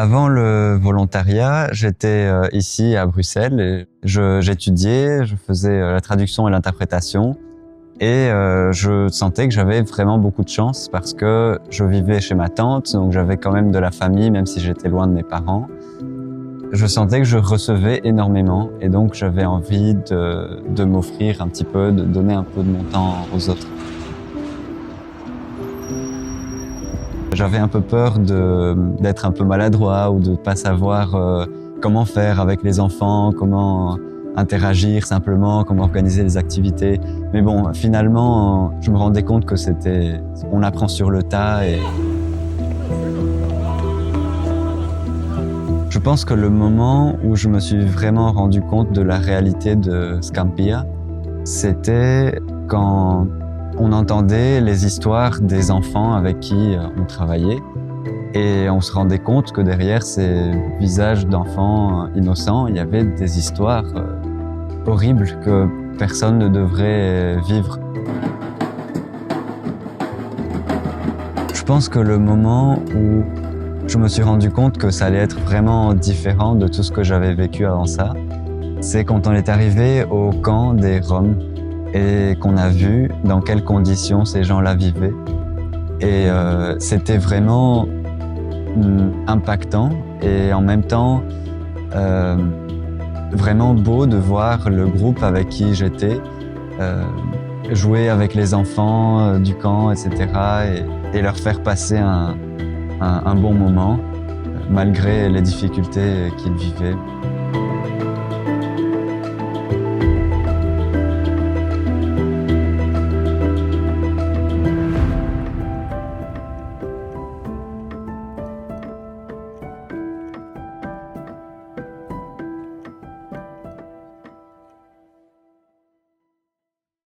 Avant le volontariat, j'étais ici à Bruxelles et j'étudiais, je faisais la traduction et l'interprétation et je sentais que j'avais vraiment beaucoup de chance parce que je vivais chez ma tante, donc j'avais quand même de la famille même si j'étais loin de mes parents. Je sentais que je recevais énormément et donc j'avais envie de m'offrir un petit peu, de donner un peu de mon temps aux autres. J'avais un peu peur d'être un peu maladroit ou de pas savoir comment faire avec les enfants, comment interagir simplement, comment organiser les activités. Mais bon, finalement, je me rendais compte que on apprend sur le tas et je pense que le moment où je me suis vraiment rendu compte de la réalité de Scampia, c'était quand on entendait les histoires des enfants avec qui on travaillait et on se rendait compte que derrière ces visages d'enfants innocents, il y avait des histoires horribles que personne ne devrait vivre. Je pense que le moment où je me suis rendu compte que ça allait être vraiment différent de tout ce que j'avais vécu avant ça, c'est quand on est arrivé au camp des Roms et qu'on a vu dans quelles conditions ces gens-là vivaient. Et c'était vraiment impactant et en même temps vraiment beau de voir le groupe avec qui j'étais jouer avec les enfants du camp, etc. et leur faire passer un bon moment malgré les difficultés qu'ils vivaient.